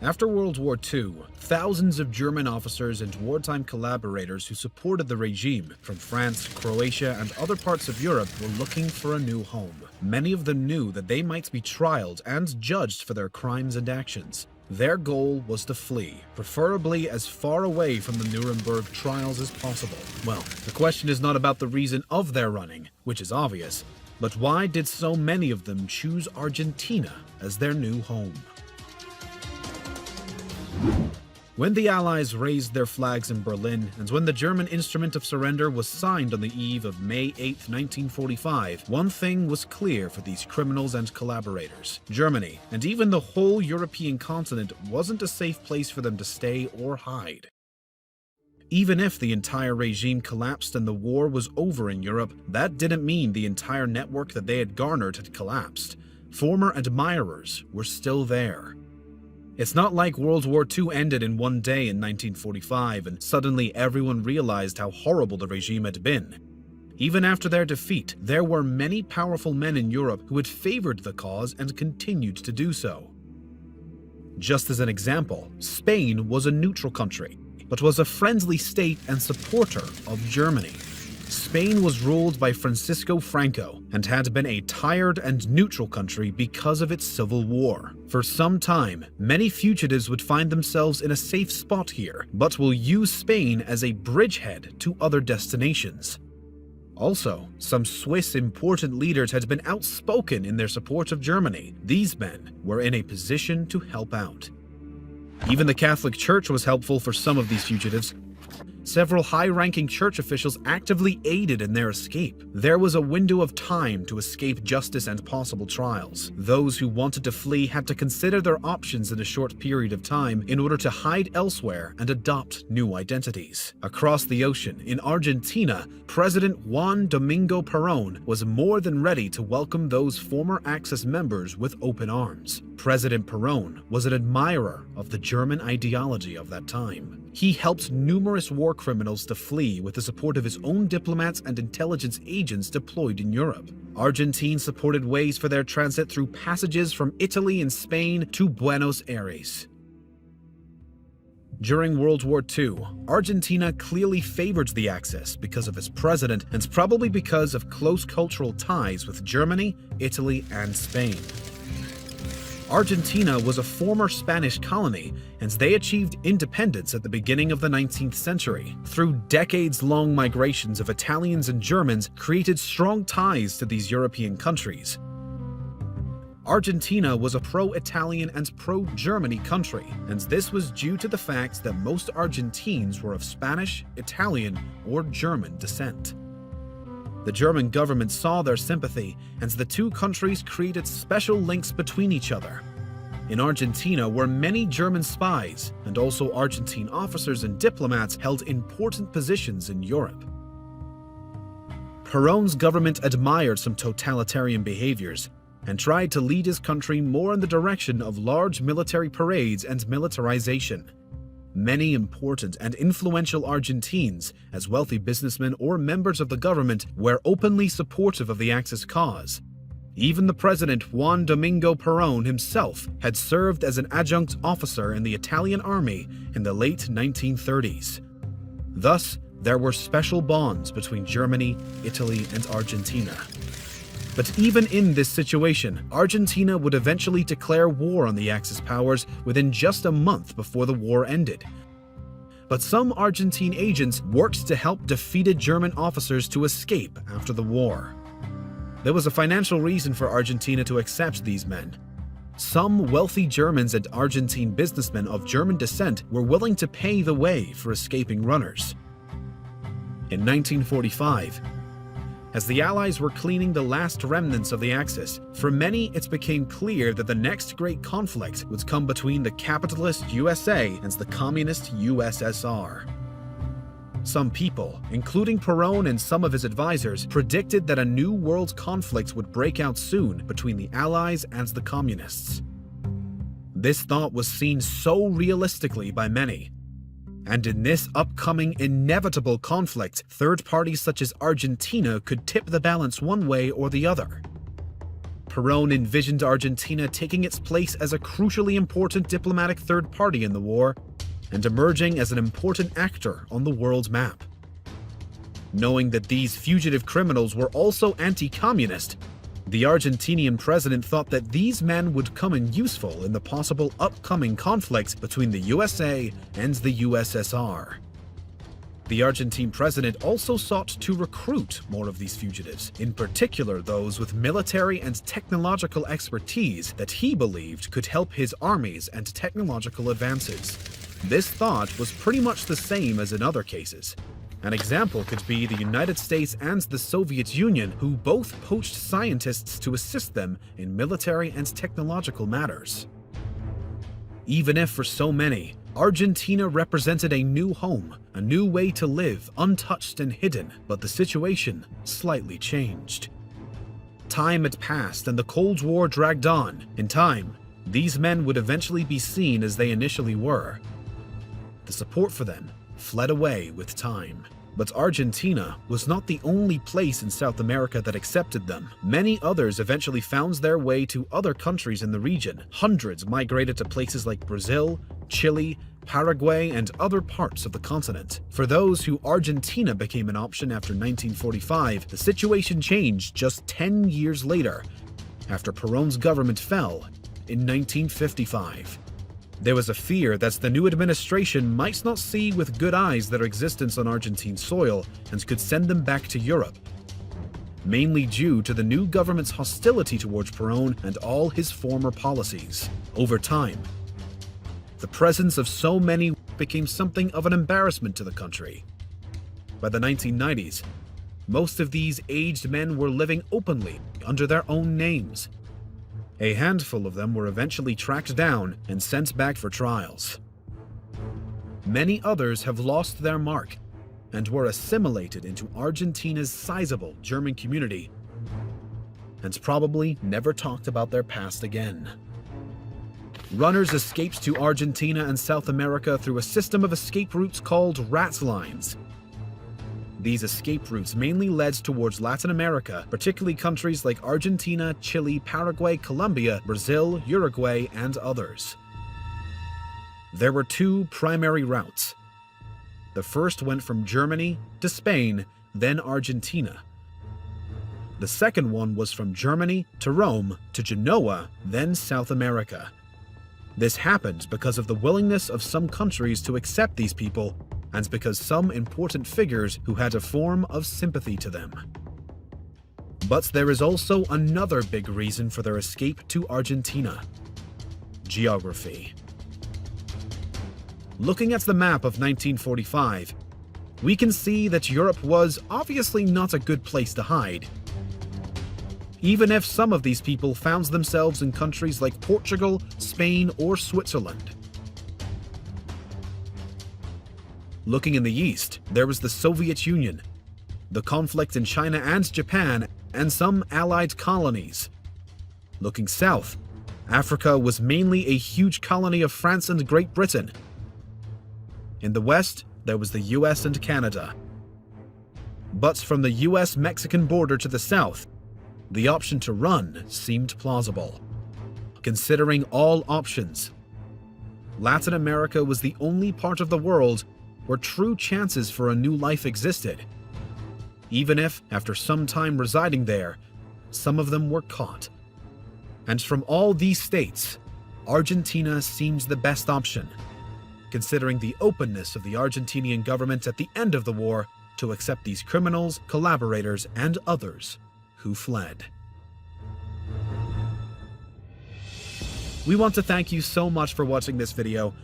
After World War II, thousands of German officers and wartime collaborators who supported the regime from France, Croatia, and other parts of Europe were looking for a new home. Many of them knew that they might be trialed and judged for their crimes and actions. Their goal was to flee, preferably as far away from the Nuremberg trials as possible. Well, the question is not about the reason of their running, which is obvious, but why did so many of them choose Argentina as their new home? When the Allies raised their flags in Berlin, and when the German instrument of surrender was signed on the eve of May 8, 1945, one thing was clear for these criminals and collaborators. Germany, and even the whole European continent, wasn't a safe place for them to stay or hide. Even if the entire regime collapsed and the war was over in Europe, that didn't mean the entire network that they had garnered had collapsed. Former admirers were still there. It's not like World War II ended in one day in 1945 and suddenly everyone realized how horrible the regime had been. Even after their defeat, there were many powerful men in Europe who had favored the cause and continued to do so. Just as an example, Spain was a neutral country, but was a friendly state and supporter of Germany. Spain was ruled by Francisco Franco and had been a tired and neutral country because of its civil war. For some time, many fugitives would find themselves in a safe spot here, but will use Spain as a bridgehead to other destinations. Also, some Swiss important leaders had been outspoken in their support of Germany. These men were in a position to help out. Even the Catholic Church was helpful for some of these fugitives. Several high-ranking church officials actively aided in their escape. There was a window of time to escape justice and possible trials. Those who wanted to flee had to consider their options in a short period of time in order to hide elsewhere and adopt new identities. Across the ocean, in Argentina, President Juan Domingo Perón was more than ready to welcome those former Axis members with open arms. President Perón was an admirer of the German ideology of that time. He helped numerous war criminals to flee with the support of his own diplomats and intelligence agents deployed in Europe. Argentina supported ways for their transit through passages from Italy and Spain to Buenos Aires. During World War II, Argentina clearly favored the Axis because of its president and probably because of close cultural ties with Germany, Italy, and Spain. Argentina was a former Spanish colony, and they achieved independence at the beginning of the 19th century. Through decades-long migrations of Italians and Germans created strong ties to these European countries. Argentina was a pro-Italian and pro-Germany country, and this was due to the fact that most Argentines were of Spanish, Italian, or German descent. The German government saw their sympathy, and the two countries created special links between each other. In Argentina were many German spies, and also Argentine officers and diplomats held important positions in Europe. Perón's government admired some totalitarian behaviors and tried to lead his country more in the direction of large military parades and militarization. Many important and influential Argentines, as wealthy businessmen or members of the government, were openly supportive of the Axis cause. Even the president Juan Domingo Perón himself had served as an adjunct officer in the Italian army in the late 1930s. Thus, there were special bonds between Germany, Italy, and Argentina. But even in this situation, Argentina would eventually declare war on the Axis powers within just a month before the war ended. But some Argentine agents worked to help defeated German officers to escape after the war. There was a financial reason for Argentina to accept these men. Some wealthy Germans and Argentine businessmen of German descent were willing to pay the way for escaping runners. In 1945, as the Allies were cleaning the last remnants of the Axis, for many it became clear that the next great conflict would come between the capitalist USA and the communist USSR. Some people, including Perón and some of his advisors, predicted that a new world conflict would break out soon between the Allies and the Communists. This thought was seen so realistically by many. And in this upcoming inevitable conflict, third parties such as Argentina could tip the balance one way or the other. Perón envisioned Argentina taking its place as a crucially important diplomatic third party in the war and emerging as an important actor on the world map. Knowing that these fugitive criminals were also anti-communist, the Argentinian president thought that these men would come in useful in the possible upcoming conflict between the USA and the USSR. The Argentine president also sought to recruit more of these fugitives, in particular those with military and technological expertise that he believed could help his armies and technological advances. This thought was pretty much the same as in other cases. An example could be the United States and the Soviet Union, who both poached scientists to assist them in military and technological matters. Even if for so many, Argentina represented a new home, a new way to live, untouched and hidden, but the situation slightly changed. Time had passed and the Cold War dragged on. In time, these men would eventually be seen as they initially were. The support for them fled away with time. But Argentina was not the only place in South America that accepted them. Many others eventually found their way to other countries in the region. Hundreds migrated to places like Brazil, Chile, Paraguay, and other parts of the continent. For those who Argentina became an option after 1945, the situation changed just 10 years later, after Perón's government fell in 1955. There was a fear that the new administration might not see with good eyes their existence on Argentine soil and could send them back to Europe, mainly due to the new government's hostility towards Perón and all his former policies. Over time, the presence of so many became something of an embarrassment to the country. By the 1990s, most of these aged men were living openly under their own names. A handful of them were eventually tracked down and sent back for trials. Many others have lost their mark and were assimilated into Argentina's sizable German community and probably never talked about their past again. Runners escaped to Argentina and South America through a system of escape routes called rat lines. These escape routes mainly led towards Latin America, particularly countries like Argentina, Chile, Paraguay, Colombia, Brazil, Uruguay, and others. There were two primary routes. The first went from Germany to Spain, then Argentina. The second one was from Germany to Rome to Genoa, then South America. This happened because of the willingness of some countries to accept these people and because some important figures who had a form of sympathy to them. But there is also another big reason for their escape to Argentina: geography. Looking at the map of 1945, we can see that Europe was obviously not a good place to hide. Even if some of these people found themselves in countries like Portugal, Spain, or Switzerland. Looking in the east, there was the Soviet Union, the conflict in China and Japan, and some allied colonies. Looking south, Africa was mainly a huge colony of France and Great Britain. In the west, there was the US and Canada. But from the US-Mexican border to the south, the option to run seemed plausible. Considering all options, Latin America was the only part of the world where true chances for a new life existed, even if, after some time residing there, some of them were caught. And from all these states, Argentina seems the best option, considering the openness of the Argentinian government at the end of the war to accept these criminals, collaborators, and others who fled. We want to thank you so much for watching this video.